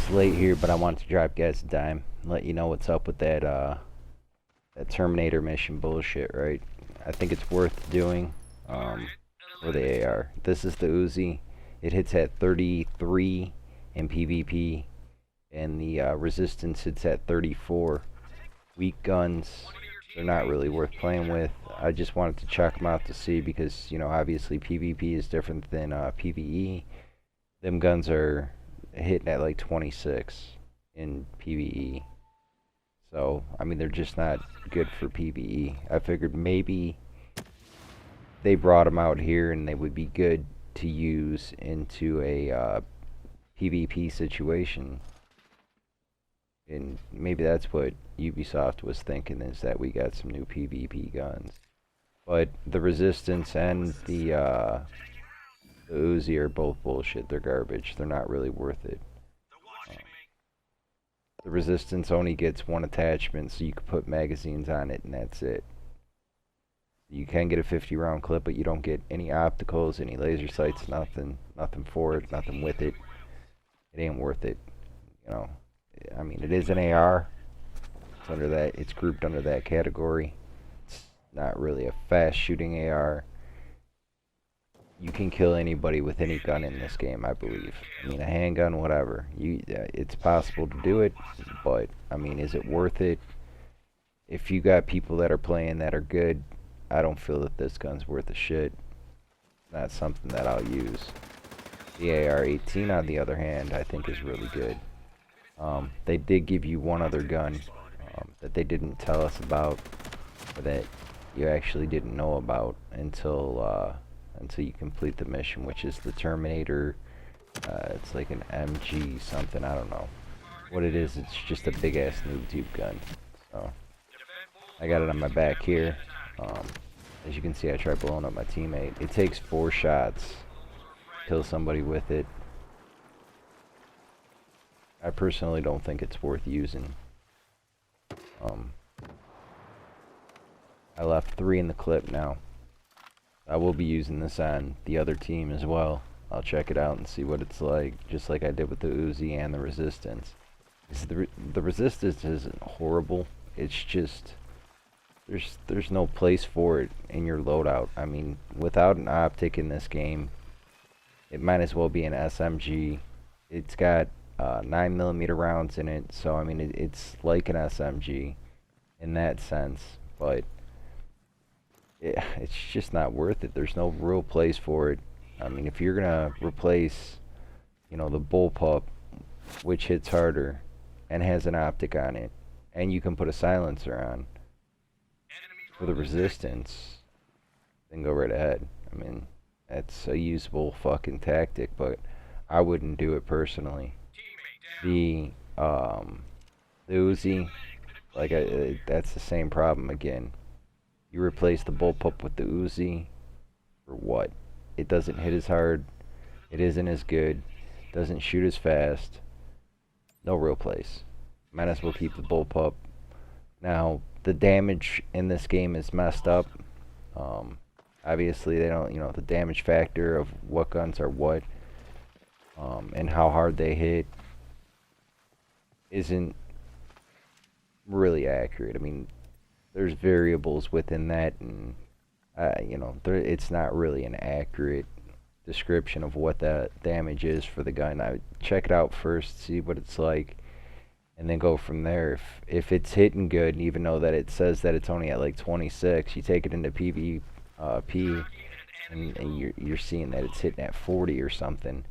It's late here, but I want to drop guys a dime and let you know what's up with that Terminator mission bullshit, right? I think it's worth doing for the AR. This is the Uzi. It hits at 33 in PvP, and the resistance hits at 34. Weak guns, they're not really worth playing with. I just wanted to check them out to see because, you know, obviously PvP is different than PvE. Them guns are hitting at like 26 in PvE. So, I mean, they're just not good for PvE. I figured maybe they brought them out here and they would be good to use into a PvP situation. And maybe that's what Ubisoft was thinking, is that we got some new PvP guns. But the Resistance and the Uzi are both bullshit. They're garbage. They're not really worth it. The Resistance only gets one attachment, so you can put magazines on it, and that's it. You can get a 50 round clip, but you don't get any opticals, any laser sights, nothing for it, nothing with it. It ain't worth it, you know. I mean, it is an AR. It's under that. It's grouped under that category. It's not really a fast shooting AR. You can kill anybody with any gun in this game, I believe. I mean, a handgun, whatever. It's possible to do it, but I mean, is it worth it? If you got people that are playing that are good, I don't feel that this gun's worth a shit. Not something that I'll use. The AR-18, on the other hand, I think is really good. They did give you one other gun that they didn't tell us about, or that you actually didn't know about until you complete the mission, which is the Terminator. It's like an MG something, I don't know what it is. It's just a big ass noob tube gun. So I got it on my back here. As you can see, I tried blowing up my teammate. It takes 4 shots to kill somebody with it. I personally don't think it's worth using. I left 3 in the clip now. I will be using this on the other team as well. I'll check it out and see what it's like, just like I did with the Uzi and the Resistance. The Resistance isn't horrible. It's just there's no place for it in your loadout. I mean, without an optic in this game, it might as well be an SMG. It's got 9mm rounds in it, so I mean it's like an SMG in that sense, but it's just not worth it. There's no real place for it. I mean, if you're gonna replace, you know, the bullpup, which hits harder and has an optic on it, and you can put a silencer on for the Resistance, then go right ahead. I mean, that's a usable fucking tactic, but I wouldn't do it personally. The Uzi, like that's the same problem again. You replace the bullpup with the Uzi for what? It doesn't hit as hard. It isn't as good. Doesn't shoot as fast. No real place. Might as well keep the bullpup. Now, the damage in this game is messed up. Obviously, they don't, you know, the damage factor of what guns are what, and how hard they hit isn't really accurate. I mean, there's variables within that, and you know, it's not really an accurate description of what that damage is for the gun. I would check it out first, see what it's like, and then go from there. If it's hitting good, even though that it says that it's only at like 26, you take it into PvP, and you're seeing that it's hitting at 40 or something.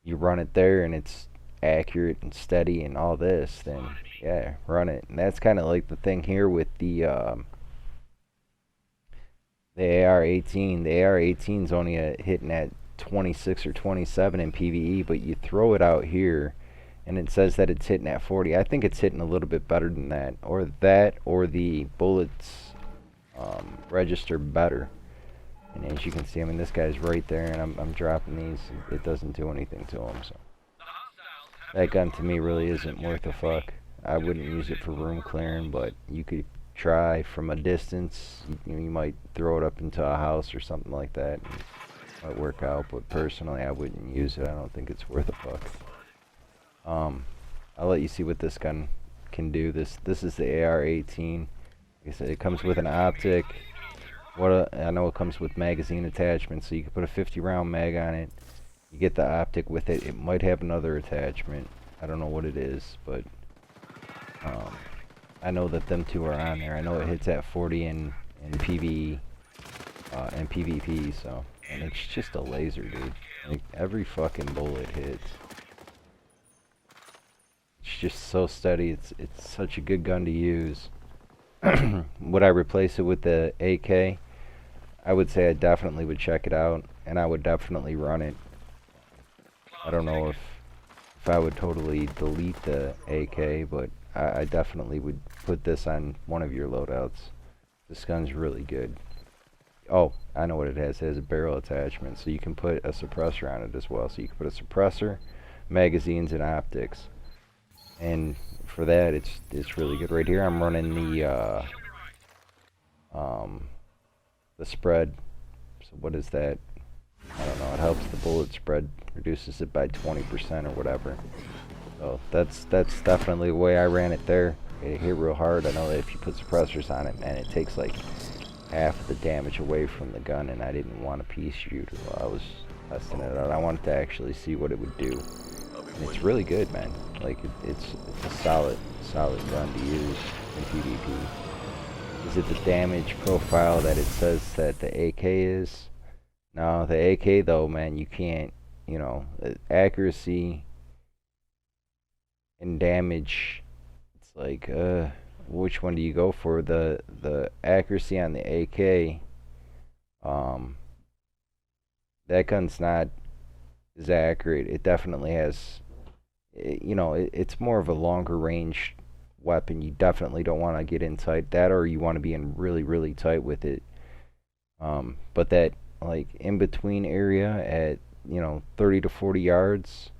You run it there, and it's accurate and steady and all this, then yeah, run it. And that's kind of like the thing here with the AR-18. The AR-18's only hitting at 26 or 27 in PvE, but you throw it out here and it says that it's hitting at 40. I think it's hitting a little bit better than that, or the bullets register better. And as you can see, I mean, this guy's right there, and I'm dropping these. It doesn't do anything to him, so that gun to me really isn't worth a fuck. I wouldn't use it for room clearing, but you could try from a distance. You might throw it up into a house or something like that, and it might work out, but personally I wouldn't use it. I don't think it's worth a fuck. I'll let you see what this gun can do. This is the AR-18. Like I said, it comes with an optic. I know it comes with magazine attachments, so you can put a 50-round mag on it. You get the optic with it. It might have another attachment. I don't know what it is, but I know that them two are on there. I know it hits at 40 in PvE and PvP, so, and it's just a laser, dude. Like, every fucking bullet hits. It's just so steady. It's such a good gun to use. Would I replace it with the AK? I would say I definitely would check it out, and I would definitely run it. I don't know if I would totally delete the AK, but I definitely would put this on one of your loadouts. This gun's really good. Oh, I know what it has. It has a barrel attachment, so you can put a suppressor on it as well. So you can put a suppressor, magazines, and optics. And for that, it's really good. Right here, I'm running the spread. So what is that? I don't know. It helps the bullet spread, reduces it by 20% or whatever. So that's definitely the way I ran it there. It hit real hard. I know that if you put suppressors on it, man, it takes like half of the damage away from the gun, and I didn't want to pea shoot while I was testing it out. I wanted to actually see what it would do. And it's really good, man. Like, it's a solid gun to use in PvP. Is it the damage profile that it says that the AK is? No, the AK though, man, you can't, you know, accuracy and damage. It's like, which one do you go for? The accuracy on the AK, that gun's not as accurate. It definitely has, you know, it's more of a longer range weapon. You definitely don't want to get in tight. That, or you want to be in really tight with it. But that, like, in between area at, you know, 30 to 40 yards,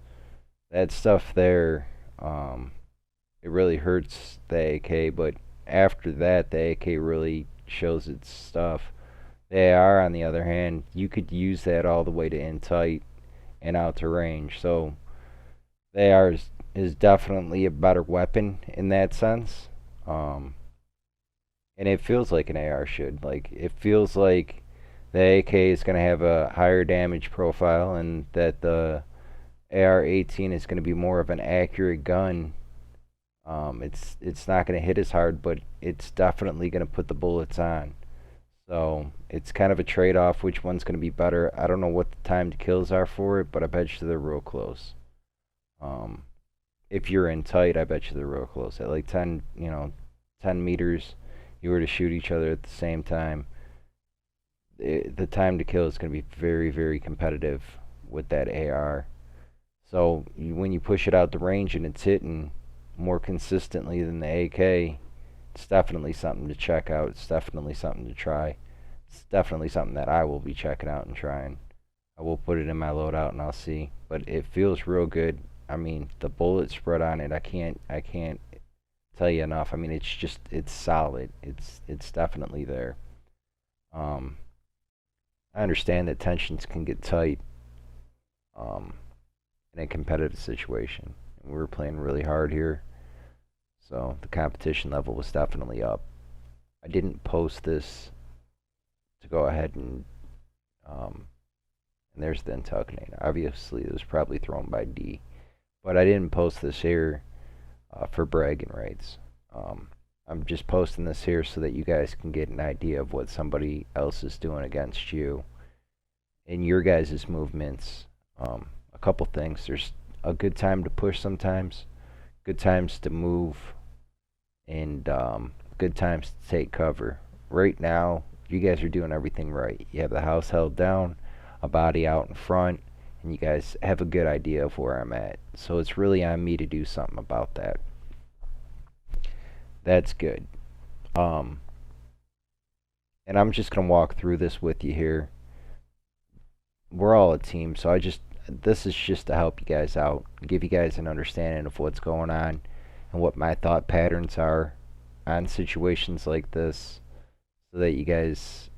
that stuff there, it really hurts the AK. But after that, the AK really shows its stuff. The AR, on the other hand, you could use that all the way to in tight and out to range. So the AR is definitely a better weapon in that sense. And it feels like an AR should. Like, it feels like the AK is going to have a higher damage profile, and that the AR-18 is going to be more of an accurate gun. It's not going to hit as hard, but it's definitely going to put the bullets on. So it's kind of a trade-off. Which one's going to be better? I don't know what the timed kills are for it, but I bet you they're real close. If you're in tight, I bet you they're real close. At like 10 meters, you were to shoot each other at the same time, the time to kill is going to be very competitive with that AR. So when you push it out the range and it's hitting more consistently than the AK, it's definitely something to check out. It's definitely something to try. It's definitely something that I will be checking out and trying. I will put it in my loadout and I'll see. But it feels real good. I mean, the bullet spread on it, I can't tell you enough. I mean, it's solid. It's definitely there. I understand that tensions can get tight in a competitive situation. We were playing really hard here, so the competition level was definitely up. I didn't post this to go ahead and there's the Intel Canadian. Obviously, it was probably thrown by D, but I didn't post this here for bragging rights. I'm just posting this here so that you guys can get an idea of what somebody else is doing against you in your guys' movements. A couple things. There's a good time to push sometimes, good times to move, and good times to take cover. Right now, you guys are doing everything right. You have the house held down, a body out in front, and you guys have a good idea of where I'm at. So it's really on me to do something about that. That's good. And I'm just going to walk through this with you here. We're all a team, so this is just to help you guys out, give you guys an understanding of what's going on and what my thought patterns are on situations like this, so that you guys,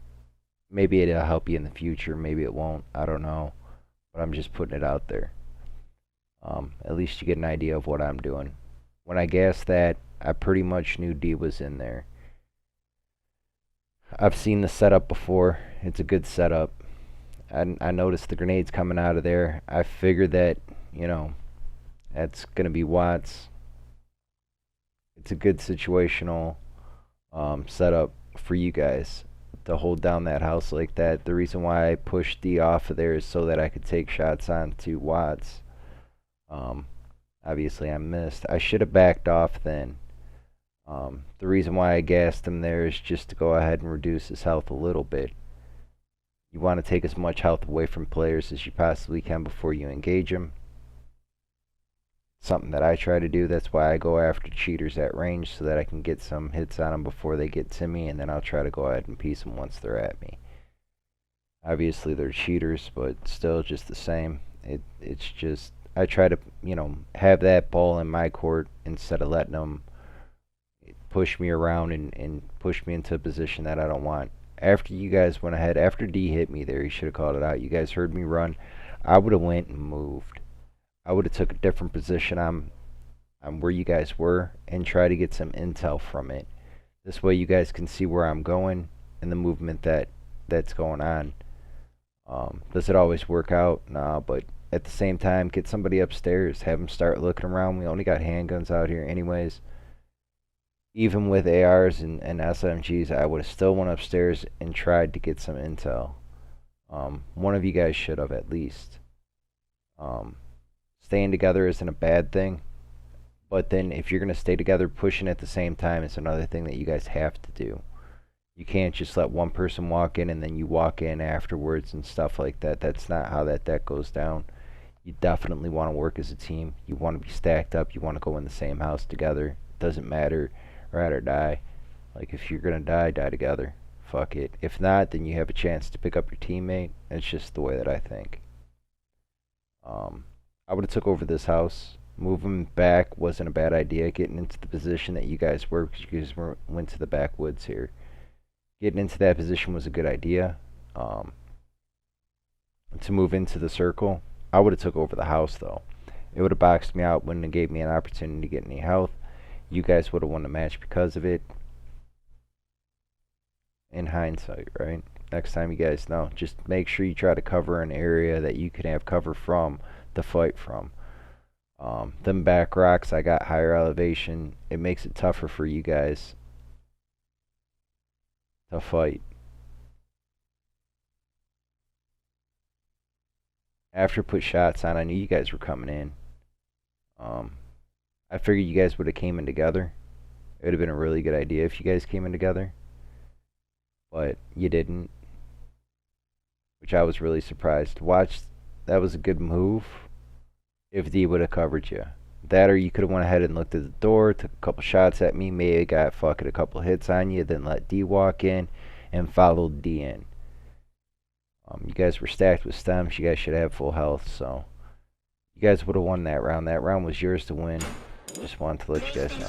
maybe it'll help you in the future, maybe it won't, I don't know, but I'm just putting it out there. At least you get an idea of what I'm doing. When I gassed that, I pretty much knew D was in there. I've seen the setup before. It's a good setup. I noticed the grenades coming out of there. I figured that, you know, that's going to be Watts. It's a good situational setup for you guys to hold down that house like that. The reason why I pushed D off of there is so that I could take shots onto Watts. Obviously, I missed. I should have backed off then. The reason why I gassed him there is just to go ahead and reduce his health a little bit. You want to take as much health away from players as you possibly can before you engage them. Something that I try to do. That's why I go after cheaters at range, so that I can get some hits on them before they get to me, and then I'll try to go ahead and piece them once they're at me. Obviously, they're cheaters, but still just the same. It's just, I try to, have that ball in my court instead of letting them push me around and push me into a position that I don't want. After you guys went ahead, after D hit me there, he should have called it out. You guys heard me run. I would have went and moved. I would have took a different position on where you guys were and try to get some intel from it. This way you guys can see where I'm going and the movement that's going on. Does it always work out? Nah, but at the same time, get somebody upstairs. Have them start looking around. We only got handguns out here anyways. Even with ARs and SMGs, I would have still went upstairs and tried to get some intel. One of you guys should have at least. Staying together isn't a bad thing, but then if you're going to stay together, pushing at the same time is another thing that you guys have to do. You can't just let one person walk in and then you walk in afterwards and stuff like that. That's not how that goes down. You definitely want to work as a team. You want to be stacked up. You want to go in the same house together. It doesn't matter. Ride or die. Like, if you're gonna die together. Fuck it. If not, then you have a chance to pick up your teammate. It's just the way that I think. I would have took over this house. Moving back wasn't a bad idea. Getting into the position that you guys were, because you guys went to the backwoods here. Getting into that position was a good idea. To move into the circle, I would have took over the house though. It would have boxed me out, wouldn't have gave me an opportunity to get any health. You guys would have won the match because of it. In hindsight, right? Next time you guys know, just make sure you try to cover an area that you can have cover from to fight from. Them back rocks, I got higher elevation. It makes it tougher for you guys to fight. After put shots on, I knew you guys were coming in. I figured you guys would have came in together. It would have been a really good idea if you guys came in together. But you didn't. Which I was really surprised. Watch, that was a good move if D would have covered you. That, or you could have went ahead and looked at the door, took a couple shots at me, maybe got fucking a couple hits on you, then let D walk in and followed D in. You guys were stacked with stems. You guys should have full health, so you guys would have won that round. That round was yours to win. Just wanted to let you guys know.